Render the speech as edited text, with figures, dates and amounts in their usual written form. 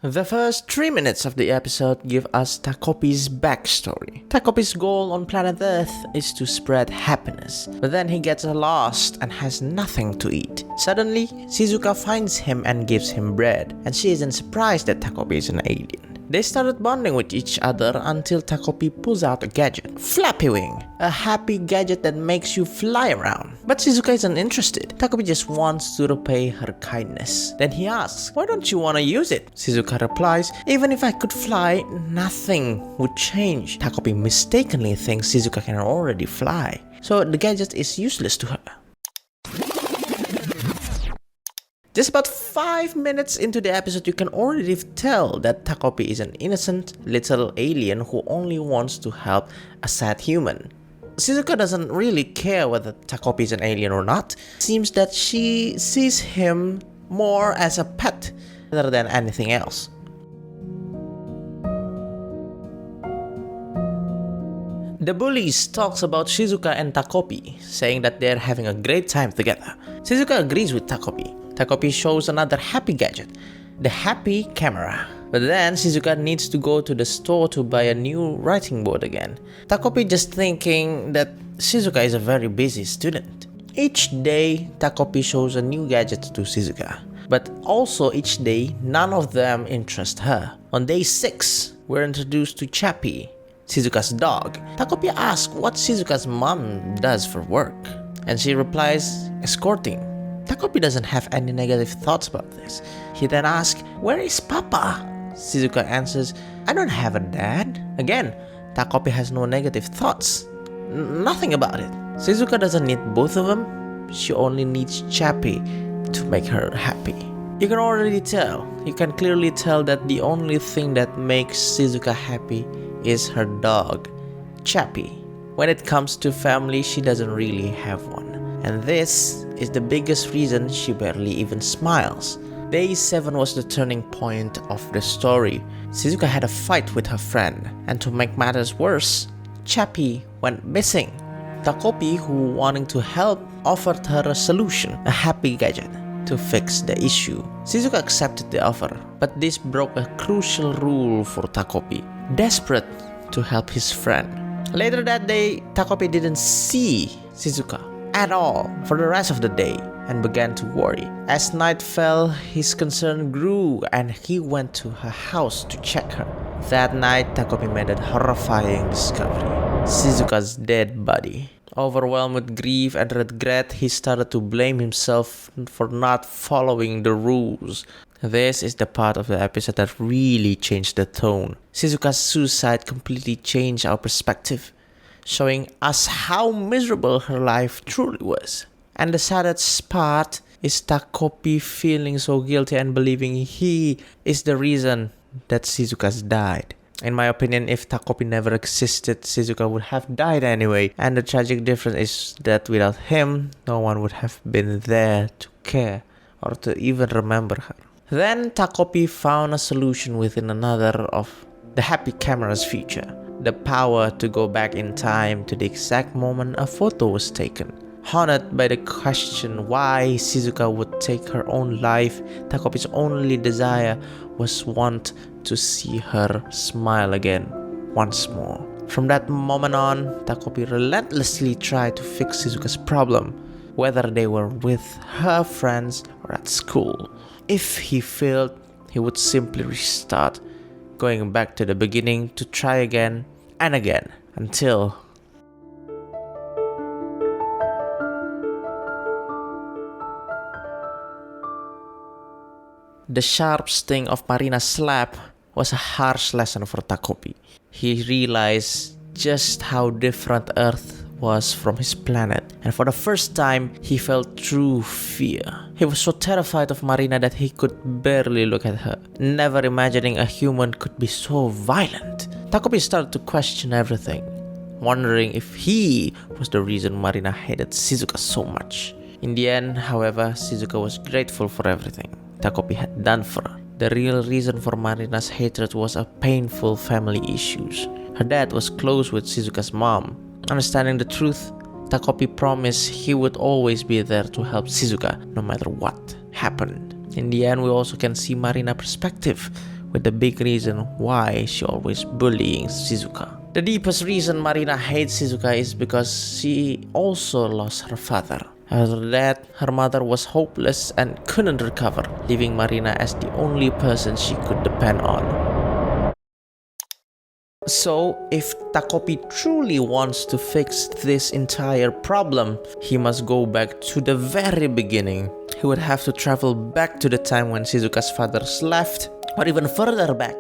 The first 3 minutes of the episode give us Takopi's backstory. Takopi's goal on planet Earth is to spread happiness, but then he gets lost and has nothing to eat. Suddenly, Shizuka finds him and gives him bread, and she isn't surprised that Takopi is an alien. They started bonding with each other until Takopi pulls out a gadget, Flappy Wing, a happy gadget that makes you fly around. But Shizuka isn't interested. Takopi just wants to repay her kindness. Then he asks, "Why don't you want to use it?" Shizuka replies, "Even if I could fly, nothing would change." Takopi mistakenly thinks Shizuka can already fly, so the gadget is useless to her. Just about 5 minutes into the episode, you can already tell that Takopi is an innocent little alien who only wants to help a sad human. Shizuka doesn't really care whether Takopi is an alien or not. It seems that she sees him more as a pet rather than anything else. The bullies talks about Shizuka and Takopi, saying that they're having a great time together. Shizuka agrees with Takopi. Takopi shows another happy gadget, the happy camera. But then Shizuka needs to go to the store to buy a new writing board again. Takopi just thinking that Shizuka is a very busy student. Each day, Takopi shows a new gadget to Shizuka. But also each day, none of them interest her. On day 6, we're introduced to Chappie, Shizuka's dog. Takopi asks what Shizuka's mom does for work, and she replies, escorting. Takopi doesn't have any negative thoughts about this. He then asks, "Where is Papa?" Shizuka answers, "I don't have a dad." Again, Takopi has no negative thoughts. Nothing about it. Shizuka doesn't need both of them. She only needs Chappie to make her happy. You can clearly tell that the only thing that makes Shizuka happy is her dog, Chappie. When it comes to family, she doesn't really have one. And this is the biggest reason she barely even smiles. Day 7 was the turning point of the story. Shizuka had a fight with her friend, and to make matters worse, Chappie went missing. Takopi, who wanting to help, offered her a solution, a happy gadget, to fix the issue. Shizuka accepted the offer, but this broke a crucial rule for Takopi, desperate to help his friend. Later that day, Takopi didn't see Shizuka at all for the rest of the day and began to worry. As night fell, his concern grew and he went to her house to check her. That night, Takopi made a horrifying discovery: Shizuka's dead body. Overwhelmed with grief and regret, he started to blame himself for not following the rules. This is the part of the episode that really changed the tone. Shizuka's suicide completely changed our perspective, showing us how miserable her life truly was. And the saddest part is Takopi feeling so guilty and believing he is the reason that Shizuka's died. In my opinion, if Takopi never existed, Shizuka would have died anyway. And the tragic difference is that without him, no one would have been there to care or to even remember her. Then Takopi found a solution within another of the happy camera's feature: the power to go back in time to the exact moment a photo was taken. Haunted by the question why Shizuka would take her own life, Takopi's only desire was want to see her smile again once more. From that moment on, Takopi relentlessly tried to fix Shizuka's problem, whether they were with her friends or at school. If he failed, he would simply restart, going back to the beginning to try again and again until the sharp sting of Marina's slap was a harsh lesson for Takopi. He realized just how different Earth was from his planet, and for the first time, he felt true fear. He was so terrified of Marina that he could barely look at her, never imagining a human could be so violent. Takopi started to question everything, wondering if he was the reason Marina hated Shizuka so much. In the end, however, Shizuka was grateful for everything Takopi had done for her. The real reason for Marina's hatred was a painful family issues. Her dad was close with Shizuka's mom. Understanding the truth, Takopi promised he would always be there to help Shizuka no matter what happened. In the end, we also can see Marina's perspective with the big reason why she always bullying Shizuka. The deepest reason Marina hates Shizuka is because she also lost her father. After that, her mother was hopeless and couldn't recover, leaving Marina as the only person she could depend on. So, if Takopi truly wants to fix this entire problem, he must go back to the very beginning. He would have to travel back to the time when Shizuka's father left, or even further back,